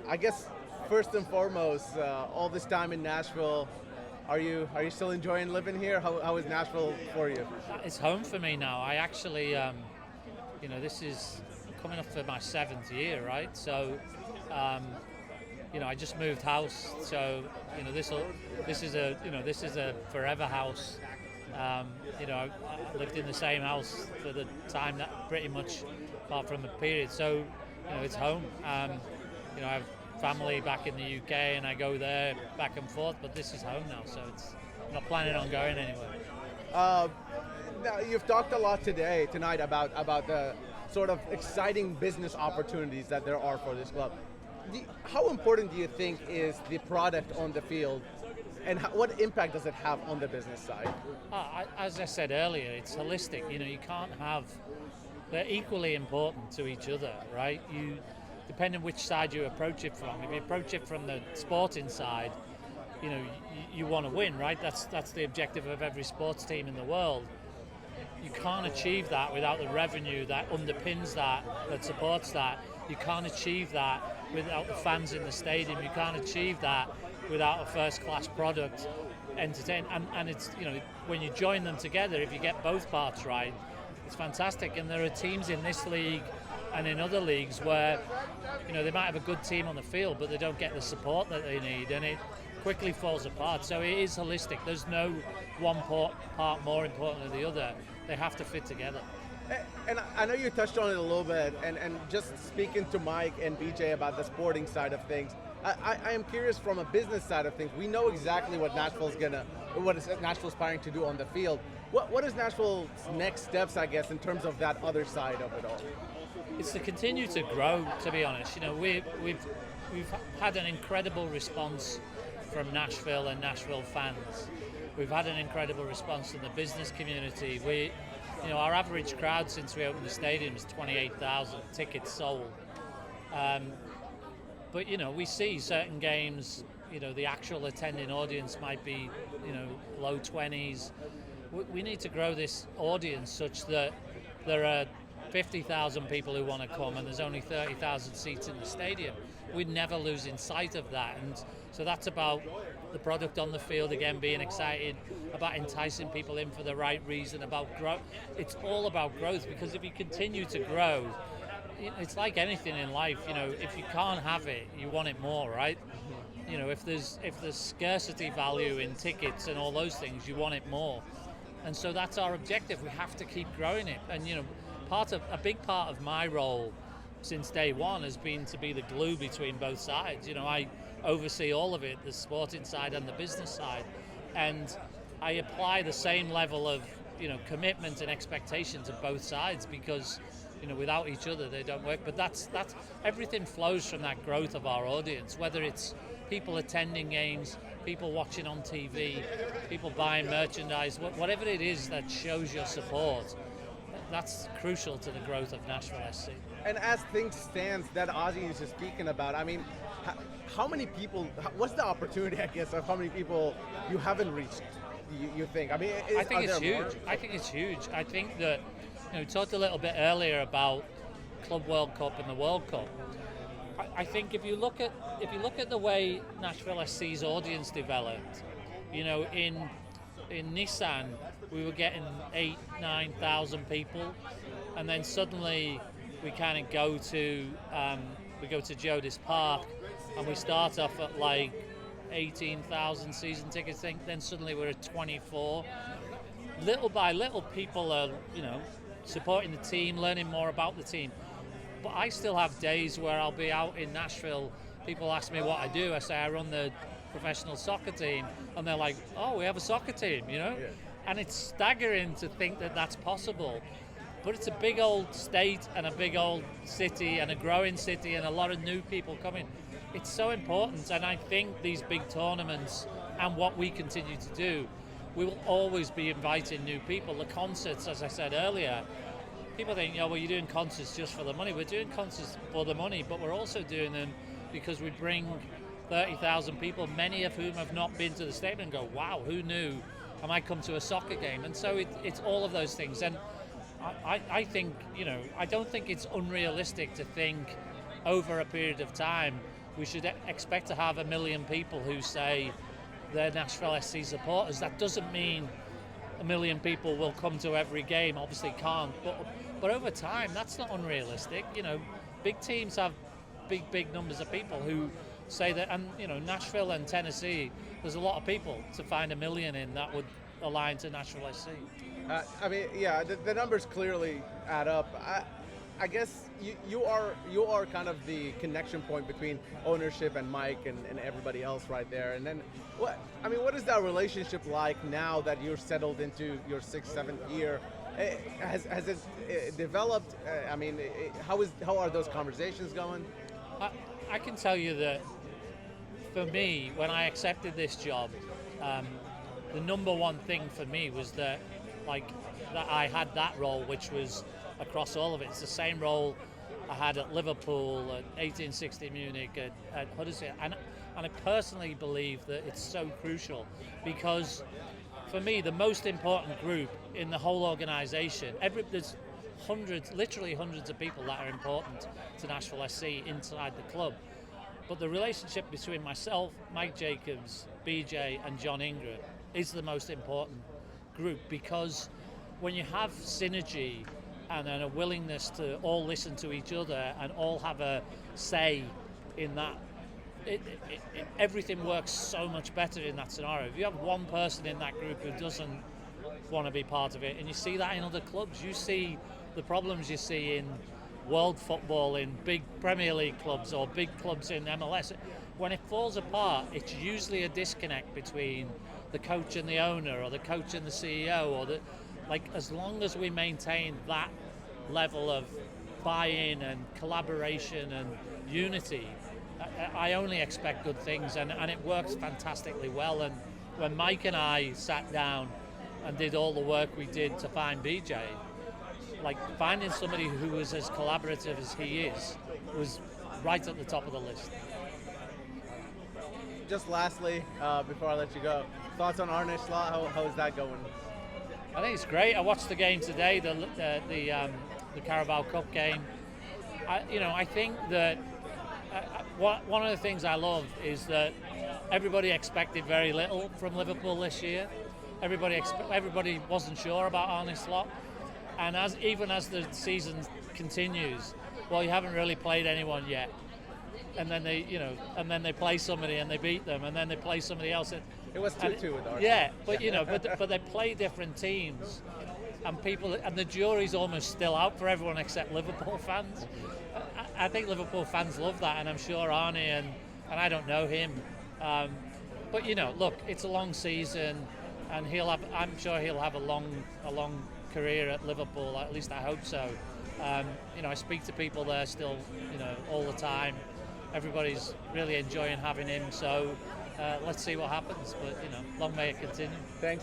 I guess first and foremost, all this time in Nashville, are you still enjoying living here? How is Nashville for you? It's home for me now. I actually, this is coming up for my 7th year, right? So, I just moved house, so this is a forever house. I lived in the same house for the time that pretty much, apart from a period. So, it's home. I have family back in the UK, and I go there back and forth. But this is home now, so I'm not planning on going anywhere. Now you've talked a lot tonight about the sort of exciting business opportunities that there are for this club. How important do you think is the product on the field, and what impact does it have on the business side? As I said earlier, it's holistic. You can't have. They're equally important to each other, right? Depending which side you approach it from. If you approach it from the sporting side, you want to win, right? That's the objective of every sports team in the world. You can't achieve that without the revenue that underpins that supports that. You can't achieve that without the fans in the stadium. You can't achieve that without a first-class product, and it's when you join them together, if you get both parts right, it's fantastic. And there are teams in this league and in other leagues where they might have a good team on the field, but they don't get the support that they need, and it quickly falls apart. So it is holistic. There's no one part more important than the other. They have to fit together. And I know you touched on it a little bit, and just speaking to Mike and BJ about the sporting side of things, I am curious from a business side of things. We know exactly what Nashville's planning to do on the field. What is Nashville's next steps, I guess, in terms of that other side of it all? It's to continue to grow, to be honest. We've had an incredible response from Nashville and Nashville fans. We've had an incredible response from the business community. Our average crowd since we opened the stadium is 28,000 tickets sold. But we see certain games, the actual attending audience might be, low 20s. We need to grow this audience such that there are 50,000 people who want to come and there's only 30,000 seats in the stadium. We're never losing sight of that. And so that's about the product on the field, again, being excited, about enticing people in for the right reason, about growth. It's all about growth, because if you continue to grow, it's like anything in life, if you can't have it, you want it more, right? If there's scarcity value in tickets and all those things, you want it more. And so that's our objective. We have to keep growing it. And a big part of my role since day one has been to be the glue between both sides. I oversee all of it, the sporting side and the business side, and I apply the same level of commitment and expectations of both sides, because without each other they don't work. But that's everything flows from that growth of our audience, whether it's people attending games, people watching on TV, people buying merchandise, whatever it is that shows your support. That's crucial to the growth of Nashville SC. And as things stand, that audience is speaking about, I mean, how many people, what's the opportunity, I guess, of how many people you haven't reached, you think? I mean, I think it's huge. I think it's huge. I think that, we talked a little bit earlier about Club World Cup and the World Cup. I think if you look at the way Nashville SC's audience developed, in Nissan, we were getting 8,000-9,000 people, and then suddenly we kind of go to Geodis Park, and we start off at like 18,000 season tickets. Then suddenly we're at 24. Little by little, people are supporting the team, learning more about the team. But I still have days where I'll be out in Nashville. People ask me what I do. I say I run the professional soccer team, and they're like, "Oh, we have a soccer team," Yeah. And it's staggering to think that that's possible. But it's a big old state and a big old city and a growing city and a lot of new people coming. It's so important, and I think these big tournaments and what we continue to do, we will always be inviting new people. The concerts, as I said earlier, people think, well, you're doing concerts just for the money. We're doing concerts for the money, but we're also doing them because we bring 30,000 people, many of whom have not been to the stadium, and go, wow, who knew I might come to a soccer game? And so it's all of those things. And I think, I don't think it's unrealistic to think over a period of time, we should expect to have 1 million people who say they're Nashville SC supporters. That doesn't mean 1 million people will come to every game, obviously can't, but over time, that's not unrealistic. You know, big teams have big numbers of people who say that, and you know, Nashville and Tennessee, there's a lot of people. To find 1 million in that would align to Nashville SC. I mean, yeah, the numbers clearly add up. I guess you are kind of the connection point between ownership and Mike and everybody else right there. And then, what is that relationship like now that you're settled into your 6th, 7th year? Has it developed? How are those conversations going? I can tell you that for me, when I accepted this job, the number one thing for me was that I had that role, which was across all of it. It's the same role I had at Liverpool, at 1860 Munich, at Huddersfield, and I personally believe that it's so crucial because for me, the most important group in the whole organisation, there's literally hundreds of people that are important to Nashville SC inside the club. But the relationship between myself, Mike Jacobs, BJ and John Ingram is the most important group, because when you have synergy and then a willingness to all listen to each other and all have a say in that, everything works so much better in that scenario. If you have one person in that group who doesn't want to be part of it, and you see that in other clubs, you see the problems you see in world football, in big Premier League clubs or big clubs in MLS. When it falls apart, it's usually a disconnect between the coach and the owner, or the coach and the CEO, or as long as we maintain that level of buy-in and collaboration and unity, I only expect good things, and it works fantastically well. And when Mike and I sat down and did all the work we did to find BJ, finding somebody who was as collaborative as he is was right at the top of the list. Just lastly, before I let you go, thoughts on Ayre? How is that going? I think it's great. I watched the game today, the Carabao Cup game. I think that one of the things I love is that everybody expected very little from Liverpool this year. Everybody wasn't sure about Arne Slot, and even as the season continues, well, you haven't really played anyone yet, and then they play somebody and they beat them, and then they play somebody else. It was 2-2 with Arsenal. Yeah, but but they play different teams, and the jury's almost still out for everyone except Liverpool fans. I think Liverpool fans love that, and I'm sure Arne, and I don't know him, but look, it's a long season, and I'm sure he'll have a long career at Liverpool. At least I hope so. I speak to people there still, all the time. Everybody's really enjoying having him, so let's see what happens. But long may it continue. Thanks.